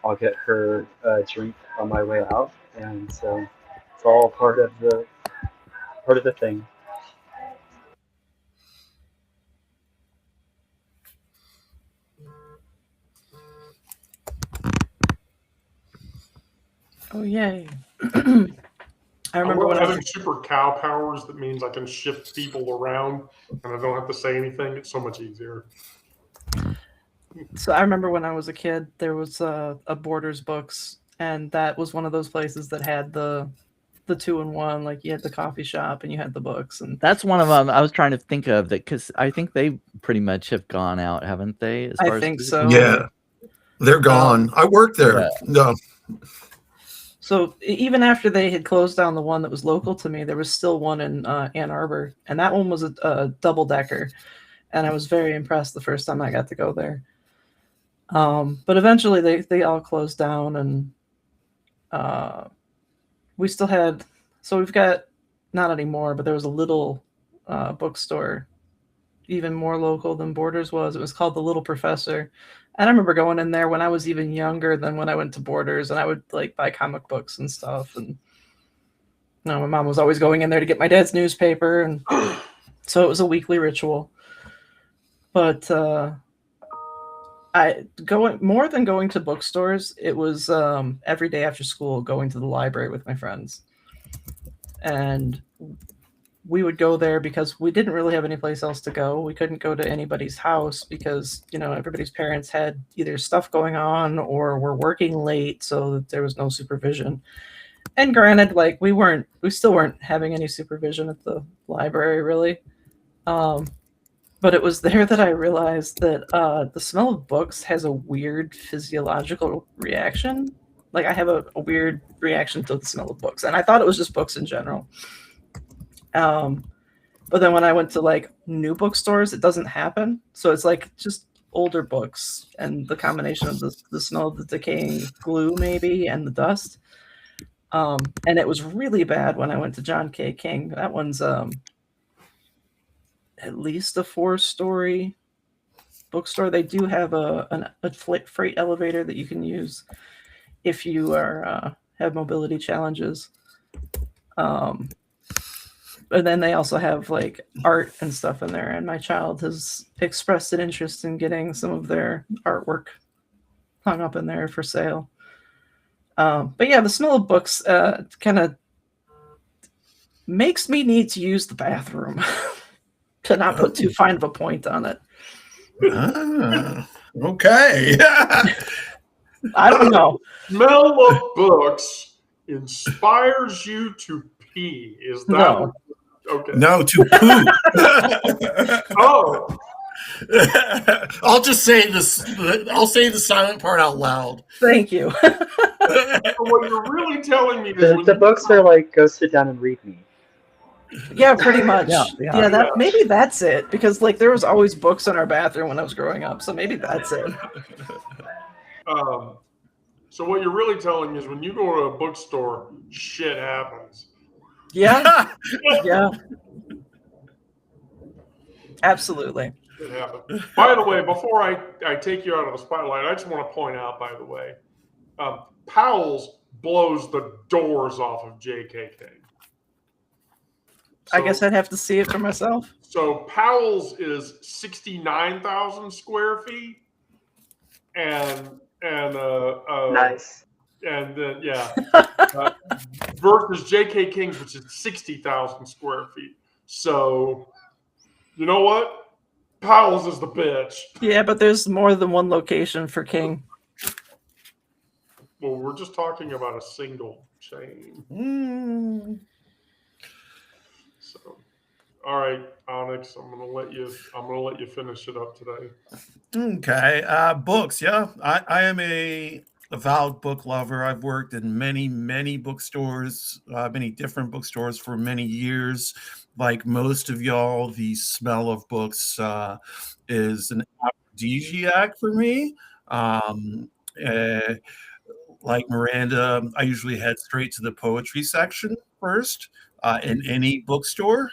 I'll get her a drink on my way out, and so it's all part of the thing. Oh, yay. I I remember love when I having was super cow powers. That means I can shift people around and I don't have to say anything. It's so much easier. So I remember when I was a kid, there was a Borders books, and that was one of those places that had the 2-in-1. Like you had the coffee shop and you had the books, and That's one of them. I was trying to think of that because I think they pretty much have gone out, haven't they? As I far as think physical- so. Yeah, they're gone. I worked there. Yeah. No. So even after they had closed down the one that was local to me, there was still one in Ann Arbor, and that one was a double decker, and I was very impressed the first time I got to go there. But eventually they all closed down, and we still had. So we've got, not anymore, but there was a little bookstore, even more local than Borders was. It was called the Little Professor. And I remember going in there when I was even younger than when I went to Borders, and I would like buy comic books and stuff. And my mom was always going in there to get my dad's newspaper, and so it was a weekly ritual. But more than going to bookstores, it was every day after school going to the library with my friends. And we would go there because we didn't really have any place else to go. We couldn't go to anybody's house because, everybody's parents had either stuff going on or were working late, so that there was no supervision. And granted, like we still weren't having any supervision at the library really. But it was there that I realized that the smell of books has a weird physiological reaction. Like I have a weird reaction to the smell of books, and I thought it was just books in general. But then when I went to like new bookstores, it doesn't happen. So it's like just older books and the combination of the smell of the decaying glue maybe and the dust. And it was really bad when I went to John K. King. That one's at least a 4-story bookstore. They do have a freight elevator that you can use if you are have mobility challenges. And then they also have like art and stuff in there. And my child has expressed an interest in getting some of their artwork hung up in there for sale. But yeah, the smell of books kind of makes me need to use the bathroom to not put too fine of a point on it. Okay. I don't know. Smell of books inspires you to pee. Is that No. okay? No, to poop. Oh, I'll just say this. I'll say the silent part out loud. Thank you. so what you're really telling me is The books are like, go sit down and read me. Yeah, pretty much. Yeah. Maybe that's it, because like there was always books in our bathroom when I was growing up, so maybe that's it. So what you're really telling me is when you go to a bookstore, shit happens. Yeah. Yeah. Absolutely. Shit happens. By the way, before I take you out of the spotlight, I just want to point out, by the way, Powell's blows the doors off of J.K. King. I guess I'd have to see it for myself. So Powell's is 69,000 square feet, and Nice. and then versus J.K. King's, which is 60,000 square feet. So you know what? Powell's is the bitch. Yeah, but there's more than one location for King. Well, we're just talking about a single chain. So, all right, Onyx, I'm gonna let you finish it up today. Okay. Books. Yeah, I am a avowed book lover. I've worked in many bookstores, many different bookstores for many years. Like most of y'all, the smell of books is an aphrodisiac for me. Like Miranda, I usually head straight to the poetry section first in any bookstore.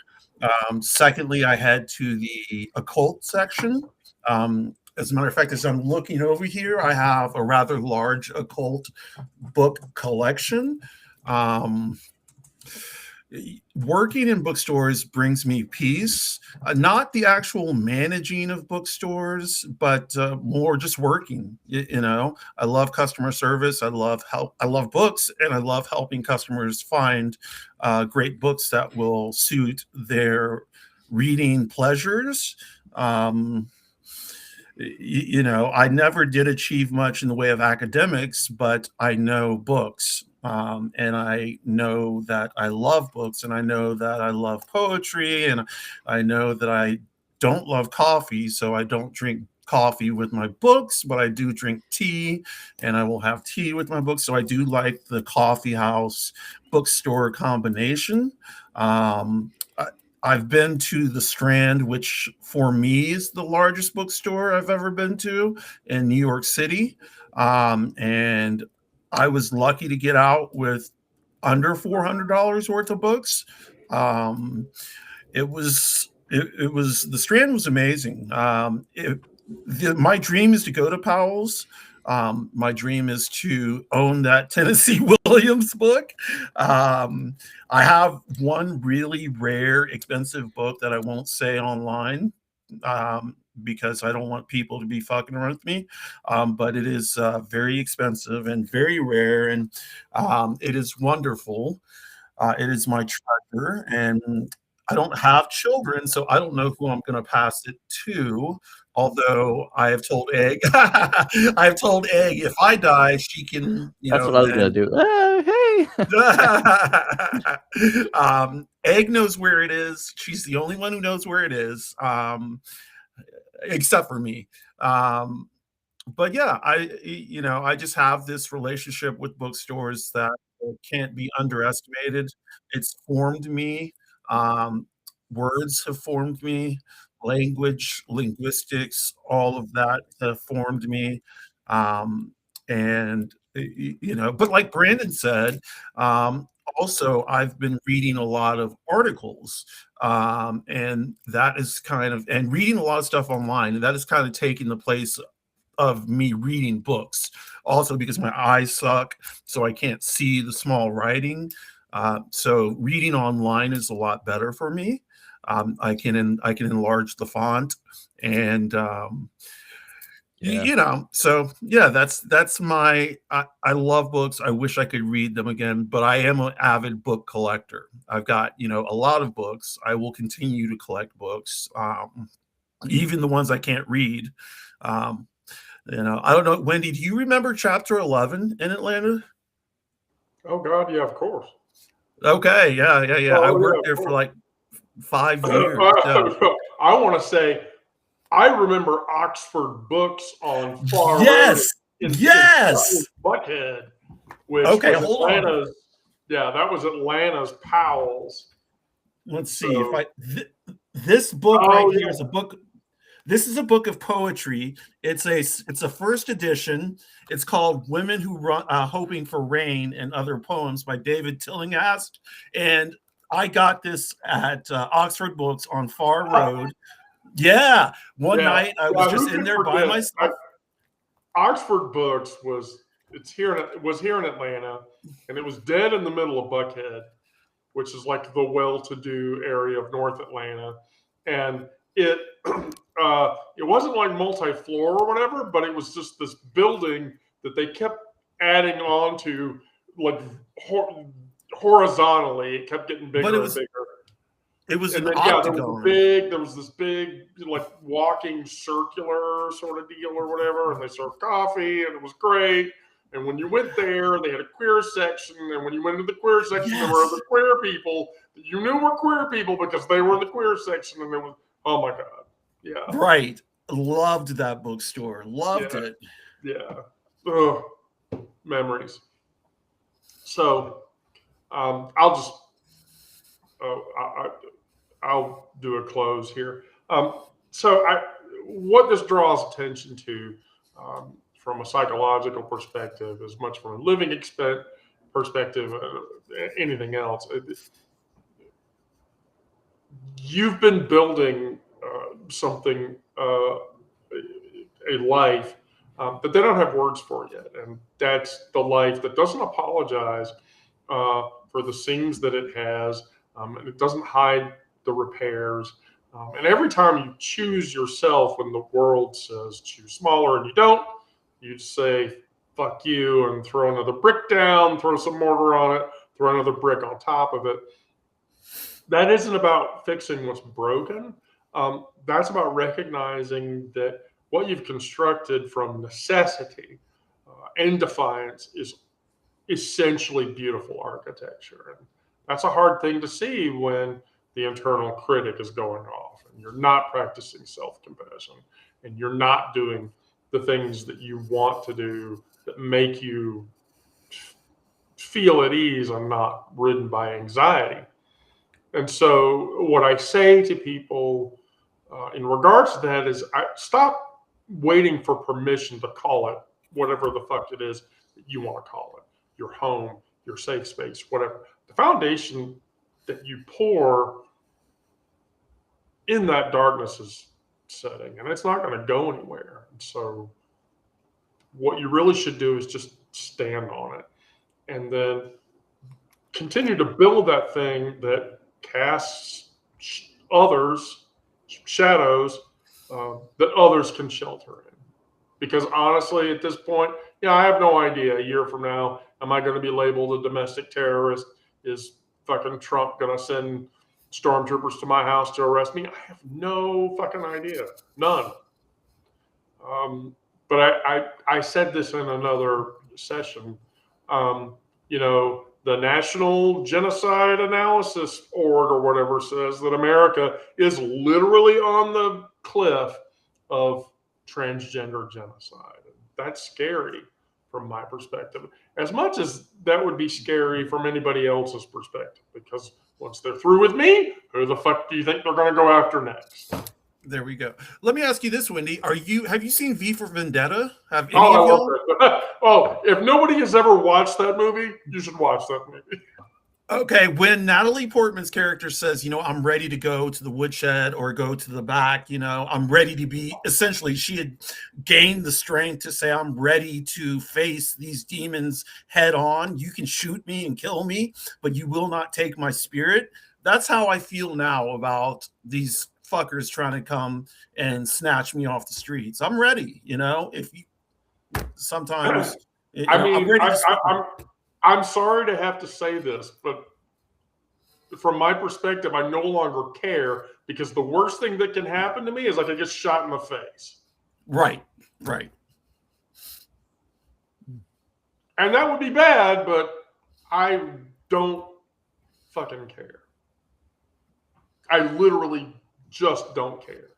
Secondly, I head to the occult section. As a matter of fact, as I'm looking over here, I have a rather large occult book collection. working in bookstores brings me peace, not the actual managing of bookstores, but more just working. You know, I love customer service. I love help. I love books, and I love helping customers find great books that will suit their reading pleasures. Um, you know, I never did achieve much in the way of academics, but I know books. And I know that I love books, and I know that I love poetry, and I know that I don't love coffee, so I don't drink coffee with my books, but I do drink tea, and I will have tea with my books. So I do like the coffee house bookstore combination. Um, I've been to the Strand, which for me is the largest bookstore I've ever been to in New York City. And I was lucky to get out with under $400 worth of books. It was the Strand was amazing. My dream is to go to Powell's. My dream is to own that Tennessee Williams book. I have one really rare, expensive book that I won't say online because I don't want people to be fucking around with me. But it is very expensive and very rare, and it is wonderful. It is my treasure, and I don't have children, so I don't know who I'm going to pass it to. Although I have told Egg, I have told Egg if I die, she can, That's what I was gonna do. Hey. Egg knows where it is. She's the only one who knows where it is, except for me. But yeah, I just have this relationship with bookstores that can't be underestimated. It's formed me. Words have formed me. Language, linguistics, all of that have formed me. Um, and but like Brandon said, also I've been reading a lot of articles, and that is and reading a lot of stuff online, and that is kind of taking the place of me reading books. Also because my eyes suck, so I can't see the small writing. So reading online is a lot better for me. I can enlarge the font, and so yeah, that's my. I love books. I wish I could read them again, but I am an avid book collector. I've got a lot of books. I will continue to collect books, even the ones I can't read. I don't know, Wendy, do you remember Chapter 11 in Atlanta? Oh God, yeah, of course. Okay, yeah. Oh, I worked there for like 5 years. So. I want to say, I remember Oxford Books on Far Yes, Road yes. in Buckhead, which Okay, was hold on. Atlanta's. Yeah, that was Atlanta's Powell's. Let's see if this book here is a book. This is a book of poetry. It's a first edition. It's called "Women Who Run Hoping for Rain and Other Poems" by David Tillinghast. And I got this at Oxford Books on Far Road. Yeah, one night I was just in there by myself. Oxford Books was here in Atlanta, and it was dead in the middle of Buckhead, which is like the well-to-do area of North Atlanta, and it wasn't like multi-floor or whatever, but it was just this building that they kept adding on to, like horizontally. It kept getting bigger and bigger. It was and an then, octagon. There was this big, like, walking circular sort of deal or whatever, and they served coffee, and it was great. And when you went there, they had a queer section, and when you went into the queer section, there were other queer people that you knew were queer people because they were in the queer section, and there was, oh my God. Yeah. Right. Loved that bookstore. Loved it. Yeah. Ugh. Memories. So I'll just I'll do a close here. So what this draws attention to from a psychological perspective, as much from a living perspective, anything else, you've been building something, a life that they don't have words for yet. And that's the life that doesn't apologize for the scenes that it has, and it doesn't hide the repairs. And every time you choose yourself when the world says choose smaller and you don't, you just say, fuck you, and throw another brick down, throw some mortar on it, throw another brick on top of it. That isn't about fixing what's broken. That's about recognizing that what you've constructed from necessity and defiance is essentially beautiful architecture. And that's a hard thing to see when the internal critic is going off and you're not practicing self-compassion and you're not doing the things that you want to do that make you feel at ease and not ridden by anxiety. And so what I say to people in regards to that is stop waiting for permission to call it whatever the fuck it is that you want to call it. Your home, your safe space, whatever. The foundation that you pour in that darkness is setting, and it's not going to go anywhere. And so what you really should do is just stand on it and then continue to build that thing that casts others, shadows that others can shelter in. Because honestly, at this point, I have no idea. A year from now, am I going to be labeled a domestic terrorist? Is fucking Trump going to send stormtroopers to my house to arrest me? I have no fucking idea. None. But I said this in another session. The National Genocide Analysis Board or whatever says that America is literally on the cliff of transgender genocide. That's scary from my perspective, as much as that would be scary from anybody else's perspective, because once they're through with me, who the fuck do you think they're going to go after next? There we go. Let me ask you this, Wendy. Have you seen V for Vendetta? Have any I of love y'all? that. Oh, if nobody has ever watched that movie, you should watch that movie. Okay, when Natalie Portman's character says, I'm ready to go to the woodshed or go to the back, I'm ready to be, essentially, she had gained the strength to say, I'm ready to face these demons head on. You can shoot me and kill me, but you will not take my spirit. That's how I feel now about these fuckers trying to come and snatch me off the streets. I'm ready, if you sometimes I'm sorry to have to say this, but from my perspective, I no longer care, because the worst thing that can happen to me is I could get shot in the face. Right. And that would be bad, but I don't fucking care. I literally just don't care.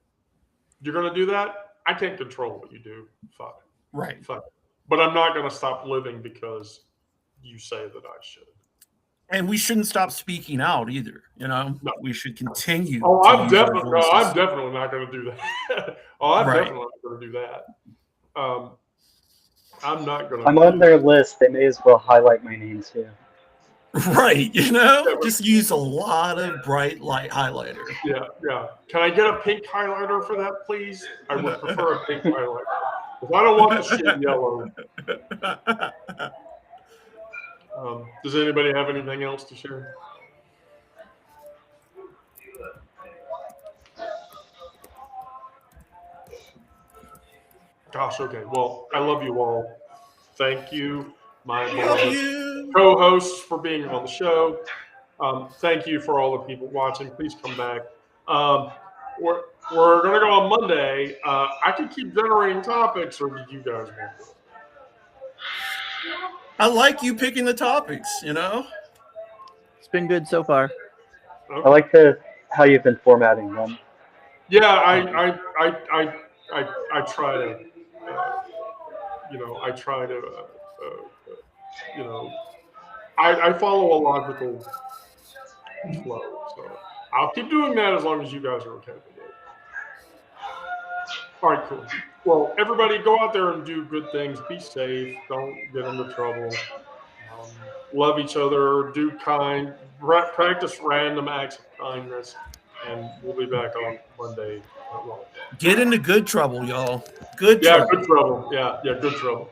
You're going to do that? I can't control what you do. Fine. Right. Fine. But I'm not going to stop living because you say that I should. And we shouldn't stop speaking out either. No. We should continue. I'm definitely not going to do that. Right. Definitely not going to do that. I'm not going to. I'm on their list. They may as well highlight my name too. Right. Just use a lot of bright light highlighter. Yeah. Can I get a pink highlighter for that, please? I would prefer a pink highlighter. Because I don't want the shit yellow. Does anybody have anything else to share? Gosh, okay. Well, I love you all. Thank you, my co-hosts, for being on the show. Thank you for all the people watching. Please come back. We're going to go on Monday. I can keep generating topics, or do you guys want to? I like you picking the topics, It's been good so far. Okay. I like how you've been formatting them. Yeah, I try to, I follow a logical flow. So I'll keep doing that as long as you guys are okay with it. All right, cool. Well, everybody go out there and do good things. Be safe. Don't get into trouble. Love each other. Do kind. Practice random acts of kindness. And we'll be back on Monday. Get into good trouble, y'all. Good trouble. Good trouble. Yeah, good trouble.